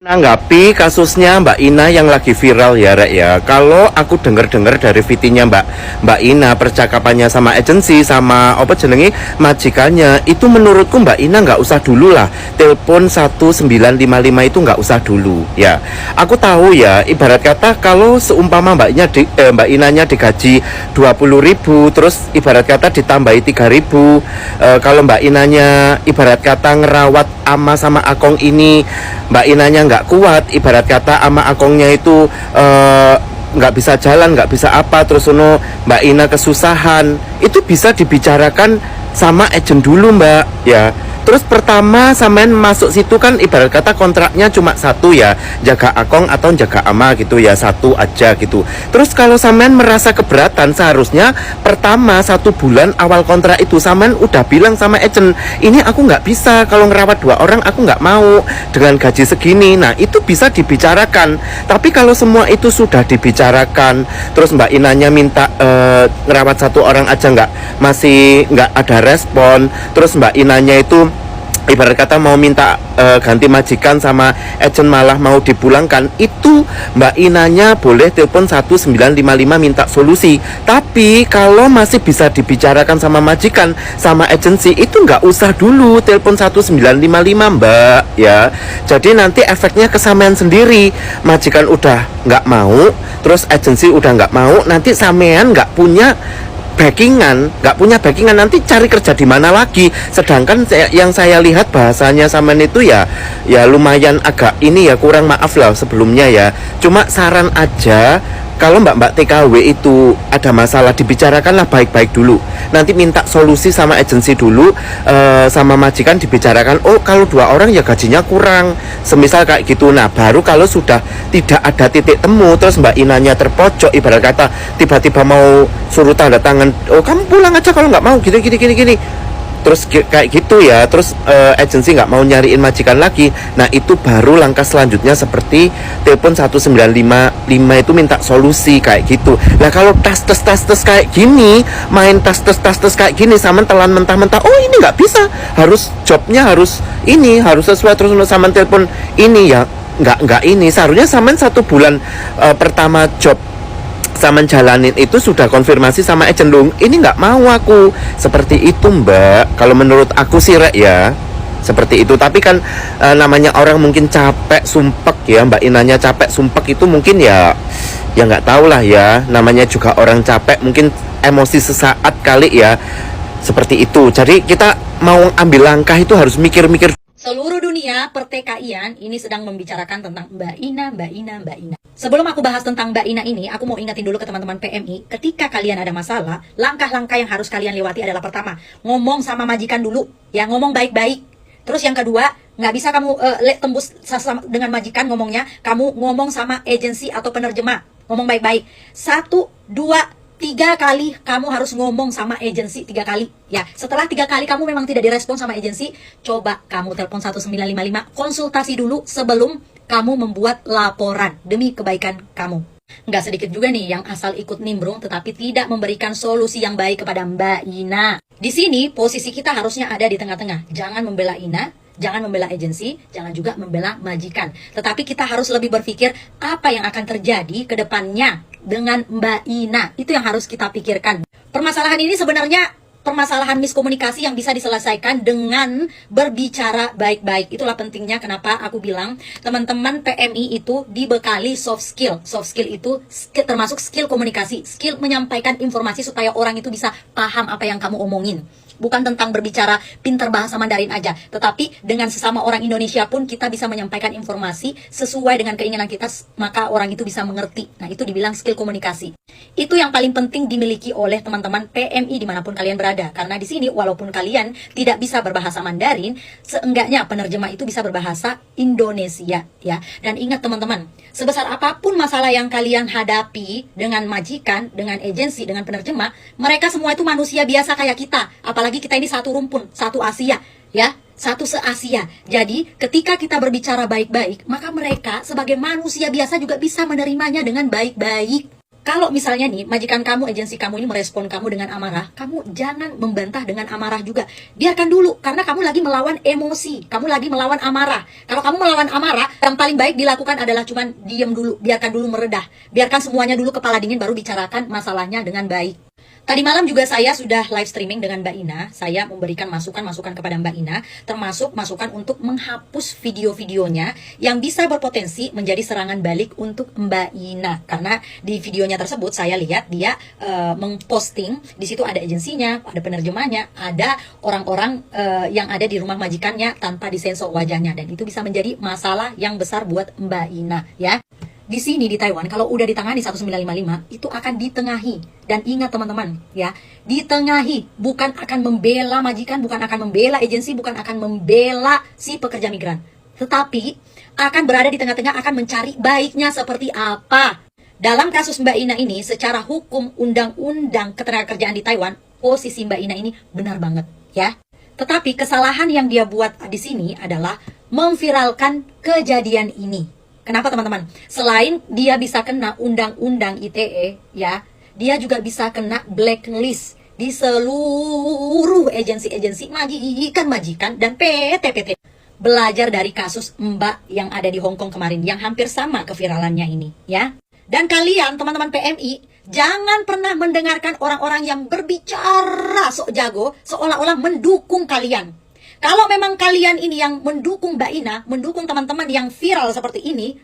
Menanggapi kasusnya Mbak Ina yang lagi viral ya Rek ya. Kalau aku denger-denger dari VT-nya Mbak Ina, percakapannya sama agensi sama apa jenenge majikannya, itu menurutku Mbak Ina nggak usah dulu lah telepon 1955 itu nggak usah dulu ya. Aku tahu ya, ibarat kata kalau seumpama Mbak Inanya digaji 20.000, terus ibarat kata ditambahi 3.000, kalau Mbak Inanya ibarat kata ngerawat ama sama akong ini, Mbak Inanya nggak kuat, ibarat kata ama akongnya itu nggak bisa jalan, nggak bisa apa, terus Mbak Ina kesusahan, itu bisa dibicarakan sama agent dulu Mbak ya. Terus pertama sampean masuk situ kan ibarat kata kontraknya cuma satu ya, jaga akong atau jaga ama gitu ya, satu aja gitu. Terus kalau sampean merasa keberatan, seharusnya pertama 1 bulan awal kontrak itu sampean udah bilang sama agent, ini aku nggak bisa, kalau ngerawat 2 orang aku nggak mau dengan gaji segini. Nah itu bisa dibicarakan. Tapi kalau semua itu sudah dibicarakan, terus Mbak Inanya minta ngerawat 1 orang aja masih nggak ada respon, terus Mbak Inanya itu ibarat kata mau minta ganti majikan sama agent malah mau dipulangkan, itu Mbak Inanya boleh telepon 1955 minta solusi. Tapi kalau masih bisa dibicarakan sama majikan sama agensi, itu nggak usah dulu telepon 1955 Mbak ya. Jadi nanti efeknya kesamaan sendiri, majikan udah nggak mau, terus agensi udah nggak mau, nanti sampean nggak punya backingan, nanti cari kerja di mana lagi. Sedangkan yang saya lihat bahasanya sampean itu ya lumayan agak ini ya, kurang maaf lah sebelumnya ya. Cuma saran aja, kalau mbak-mbak TKW itu ada masalah, dibicarakanlah baik-baik dulu. Nanti minta solusi sama agensi dulu, sama majikan dibicarakan. Oh kalau 2 orang ya gajinya kurang, semisal kayak gitu. Nah baru kalau sudah tidak ada titik temu, terus Mbak Inanya terpojok, ibarat kata tiba-tiba mau suruh tanda tangan, oh kamu pulang aja kalau nggak mau gini, terus kayak gitu ya. Terus agensi nggak mau nyariin majikan lagi. Nah itu baru langkah selanjutnya seperti telepon 1955 itu minta solusi kayak gitu. Nah kalau tas kayak gini, main tas kayak gini, sama telan mentah-mentah, oh ini nggak bisa, harus jobnya harus sesuai, terus sama telepon ini ya nggak ini. Seharusnya sama 1 bulan pertama job sama jalanin itu sudah konfirmasi sama agent dong, ini nggak mau aku, seperti itu Mbak. Kalau menurut aku sih Rek ya seperti itu. Tapi kan namanya orang mungkin capek sumpek ya, Mbak Inanya capek sumpek itu mungkin ya nggak tahu lah ya, namanya juga orang capek, mungkin emosi sesaat kali ya, seperti itu. Jadi kita mau ambil langkah itu harus mikir-mikir. Seluruh dunia pertikaian ini sedang membicarakan tentang Mbak Ina. Sebelum aku bahas tentang Mbak Ina ini, aku mau ingatin dulu ke teman-teman PMI, ketika kalian ada masalah, langkah-langkah yang harus kalian lewati adalah pertama, ngomong sama majikan dulu, ya ngomong baik-baik. Terus yang kedua, nggak bisa kamu tembus dengan majikan ngomongnya, kamu ngomong sama agensi atau penerjemah, ngomong baik-baik. 1, 2, 3 kali kamu harus ngomong sama agensi, 3 kali ya. Setelah 3 kali kamu memang tidak direspon sama agensi, coba kamu telepon 1955, konsultasi dulu sebelum kamu membuat laporan demi kebaikan kamu. Nggak sedikit juga nih yang asal ikut nimbrung tetapi tidak memberikan solusi yang baik kepada Mbak Ina. Di sini posisi kita harusnya ada di tengah-tengah. Jangan membela Ina, jangan membela agensi, jangan juga membela majikan. Tetapi kita harus lebih berpikir apa yang akan terjadi ke depannya dengan Mbak Ina. Itu yang harus kita pikirkan. Permasalahan ini sebenarnya permasalahan miskomunikasi yang bisa diselesaikan dengan berbicara baik-baik. Itulah pentingnya kenapa aku bilang teman-teman PMI itu dibekali soft skill. Soft skill itu termasuk skill komunikasi, skill menyampaikan informasi supaya orang itu bisa paham apa yang kamu omongin. Bukan tentang berbicara pintar bahasa Mandarin aja, tetapi dengan sesama orang Indonesia pun kita bisa menyampaikan informasi sesuai dengan keinginan kita, maka orang itu bisa mengerti. Nah itu dibilang skill komunikasi. Itu yang paling penting dimiliki oleh teman-teman PMI dimanapun kalian berada. Karena di sini walaupun kalian tidak bisa berbahasa Mandarin, seenggaknya penerjemah itu bisa berbahasa Indonesia ya. Dan ingat teman-teman, sebesar apapun masalah yang kalian hadapi dengan majikan, dengan agensi, dengan penerjemah, mereka semua itu manusia biasa kayak kita. Apalagi kita ini satu rumpun, satu Asia ya, satu se-Asia. Jadi ketika kita berbicara baik-baik, maka mereka sebagai manusia biasa juga bisa menerimanya dengan baik-baik. Kalau misalnya nih, majikan kamu, agensi kamu ini merespon kamu dengan amarah, kamu jangan membantah dengan amarah juga. Biarkan dulu, karena kamu lagi melawan emosi, kamu lagi melawan amarah. Kalau kamu melawan amarah, yang paling baik dilakukan adalah cuman diam dulu, biarkan dulu meredah. Biarkan semuanya dulu kepala dingin, baru bicarakan masalahnya dengan baik. Tadi malam juga saya sudah live streaming dengan Mbak Ina. Saya memberikan masukan-masukan kepada Mbak Ina, termasuk masukan untuk menghapus video-videonya yang bisa berpotensi menjadi serangan balik untuk Mbak Ina. Karena di videonya tersebut saya lihat dia memposting, di situ ada agensinya, ada penerjemahnya, ada orang-orang yang ada di rumah majikannya tanpa disensor wajahnya, dan itu bisa menjadi masalah yang besar buat Mbak Ina ya. Di sini di Taiwan, kalau udah ditangani 1955, itu akan ditengahi. Dan ingat teman-teman, ya, ditengahi, bukan akan membela majikan, bukan akan membela agensi, bukan akan membela si pekerja migran. Tetapi, akan berada di tengah-tengah, akan mencari baiknya seperti apa. Dalam kasus Mbak Ina ini, secara hukum undang-undang ketenagakerjaan di Taiwan, posisi Mbak Ina ini benar banget, ya. Tetapi kesalahan yang dia buat di sini adalah memviralkan kejadian ini. Kenapa teman-teman? Selain dia bisa kena undang-undang ITE, ya, dia juga bisa kena blacklist di seluruh agensi-agensi majikan-majikan dan PT-PT. Belajar dari kasus Mbak yang ada di Hong Kong kemarin, yang hampir sama keviralannya ini, ya. Dan kalian, teman-teman PMI, jangan pernah mendengarkan orang-orang yang berbicara sok jago, seolah-olah mendukung kalian. Kalau memang kalian ini yang mendukung Mbak Ina, mendukung teman-teman yang viral seperti ini,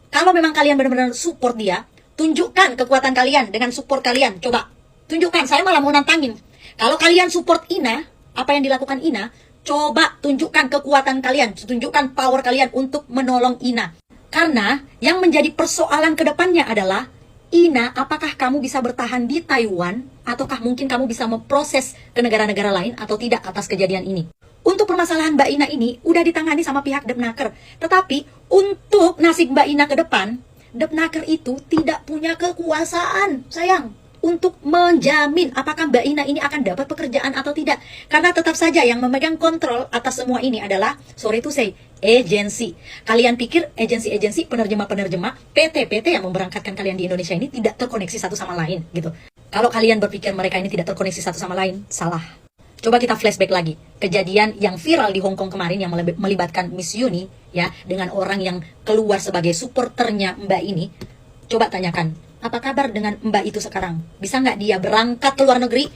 kalau memang kalian benar-benar support dia, tunjukkan kekuatan kalian dengan support kalian. Coba, tunjukkan. Saya malah mau nantangin. Kalau kalian support Ina, apa yang dilakukan Ina, coba tunjukkan kekuatan kalian, tunjukkan power kalian untuk menolong Ina. Karena yang menjadi persoalan ke depannya adalah, Ina, apakah kamu bisa bertahan di Taiwan, ataukah mungkin kamu bisa memproses ke negara-negara lain atau tidak atas kejadian ini? Untuk permasalahan Mbak Ina ini udah ditangani sama pihak Depnaker. Tetapi untuk nasib Mbak Ina ke depan, Depnaker itu tidak punya kekuasaan, sayang, untuk menjamin apakah Mbak Ina ini akan dapat pekerjaan atau tidak. Karena tetap saja yang memegang kontrol atas semua ini adalah, sorry to say, agensi. Kalian pikir agensi-agensi, penerjemah-penerjemah, PT-PT yang memberangkatkan kalian di Indonesia ini tidak terkoneksi satu sama lain gitu. Kalau kalian berpikir mereka ini tidak terkoneksi satu sama lain, salah. Coba kita flashback lagi, kejadian yang viral di Hong Kong kemarin yang melibatkan Miss Yuni, ya, dengan orang yang keluar sebagai supporternya Mbak ini. Coba tanyakan, apa kabar dengan Mbak itu sekarang? Bisa nggak dia berangkat ke luar negeri?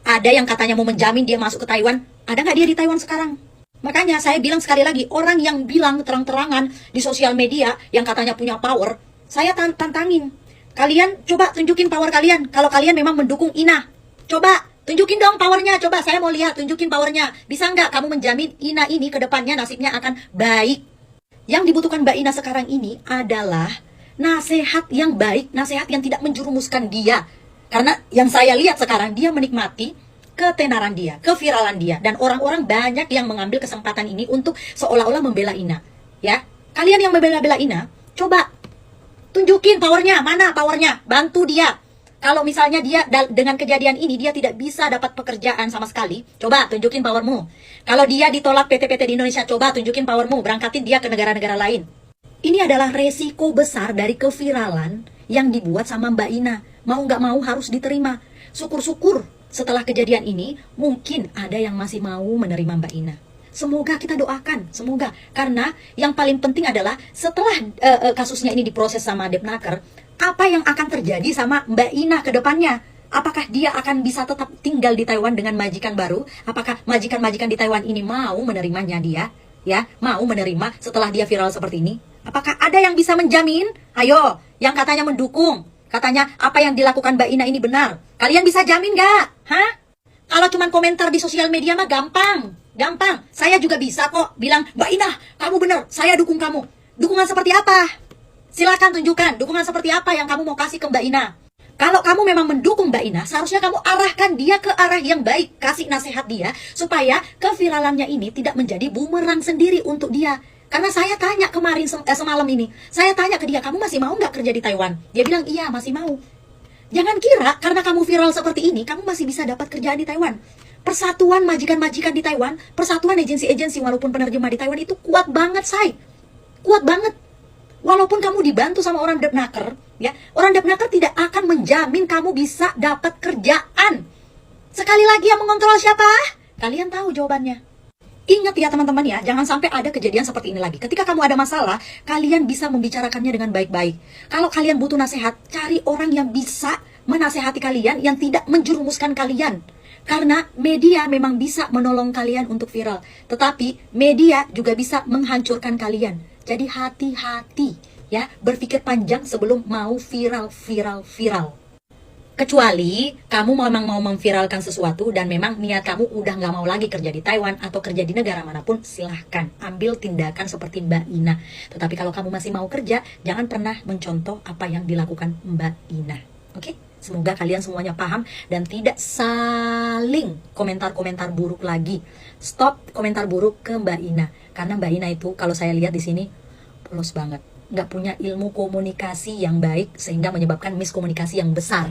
Ada yang katanya mau menjamin dia masuk ke Taiwan, ada nggak dia di Taiwan sekarang? Makanya saya bilang sekali lagi, orang yang bilang terang-terangan di sosial media yang katanya punya power, saya tantangin. Kalian coba tunjukin power kalian, kalau kalian memang mendukung Ina. Coba tunjukin dong powernya, coba saya mau lihat, tunjukin powernya. Bisa nggak kamu menjamin Ina ini ke depannya nasibnya akan baik? Yang dibutuhkan Mbak Ina sekarang ini adalah nasihat yang baik, nasihat yang tidak menjerumuskan dia. Karena yang saya lihat sekarang, dia menikmati ketenaran dia, keviralan dia. Dan orang-orang banyak yang mengambil kesempatan ini untuk seolah-olah membela Ina. Ya, kalian yang membela-bela Ina, coba tunjukin powernya, mana powernya, bantu dia. Kalau misalnya dia dengan kejadian ini dia tidak bisa dapat pekerjaan sama sekali, coba tunjukin powermu. Kalau dia ditolak PT-PT di Indonesia, coba tunjukin powermu, berangkatin dia ke negara-negara lain. Ini adalah resiko besar dari keviralan yang dibuat sama Mbak Ina. Mau nggak mau harus diterima. Syukur-syukur setelah kejadian ini mungkin ada yang masih mau menerima Mbak Ina. Semoga kita doakan, semoga. Karena yang paling penting adalah setelah kasusnya ini diproses sama Depnaker, apa yang akan terjadi sama Mbak Ina ke depannya? Apakah dia akan bisa tetap tinggal di Taiwan dengan majikan baru? Apakah majikan-majikan di Taiwan ini mau menerimanya dia? Ya, mau menerima setelah dia viral seperti ini? Apakah ada yang bisa menjamin? Ayo, yang katanya mendukung, katanya apa yang dilakukan Mbak Ina ini benar. Kalian bisa jamin nggak? Hah? Kalau cuma komentar di sosial media mah gampang. Gampang. Saya juga bisa kok bilang, Mbak Ina, kamu benar, saya dukung kamu. Dukungan seperti apa? Silakan tunjukkan dukungan seperti apa yang kamu mau kasih ke Mbak Ina. Kalau kamu memang mendukung Mbak Ina, seharusnya kamu arahkan dia ke arah yang baik. Kasih nasihat dia, supaya keviralannya ini tidak menjadi bumerang sendiri untuk dia. Karena saya tanya kemarin, semalam ini, saya tanya ke dia, kamu masih mau nggak kerja di Taiwan? Dia bilang, iya masih mau. Jangan kira karena kamu viral seperti ini, kamu masih bisa dapat kerjaan di Taiwan. Persatuan majikan-majikan di Taiwan, persatuan agensi-agensi walaupun penerjemah di Taiwan itu kuat banget, say. Kuat banget. Walaupun kamu dibantu sama orang Depnaker, Ya, orang depnaker tidak akan menjamin kamu bisa dapat kerjaan. Sekali lagi yang mengontrol siapa? Kalian tahu jawabannya. Ingat ya teman-teman ya, jangan sampai ada kejadian seperti ini lagi. Ketika kamu ada masalah, kalian bisa membicarakannya dengan baik-baik. Kalau kalian butuh nasihat, cari orang yang bisa menasehati kalian, yang tidak menjerumuskan kalian. Karena media memang bisa menolong kalian untuk viral, tetapi media juga bisa menghancurkan kalian. Jadi hati-hati ya, berpikir panjang sebelum mau viral. Kecuali kamu memang mau memviralkan sesuatu dan memang niat kamu udah nggak mau lagi kerja di Taiwan atau kerja di negara manapun, silahkan ambil tindakan seperti Mbak Ina. Tetapi kalau kamu masih mau kerja, jangan pernah mencontoh apa yang dilakukan Mbak Ina. Oke? Semoga kalian semuanya paham dan tidak saling komentar-komentar buruk lagi. Stop komentar buruk ke Mbak Ina. Karena Mbak Ina itu kalau saya lihat di sini polos banget. Nggak punya ilmu komunikasi yang baik sehingga menyebabkan miskomunikasi yang besar.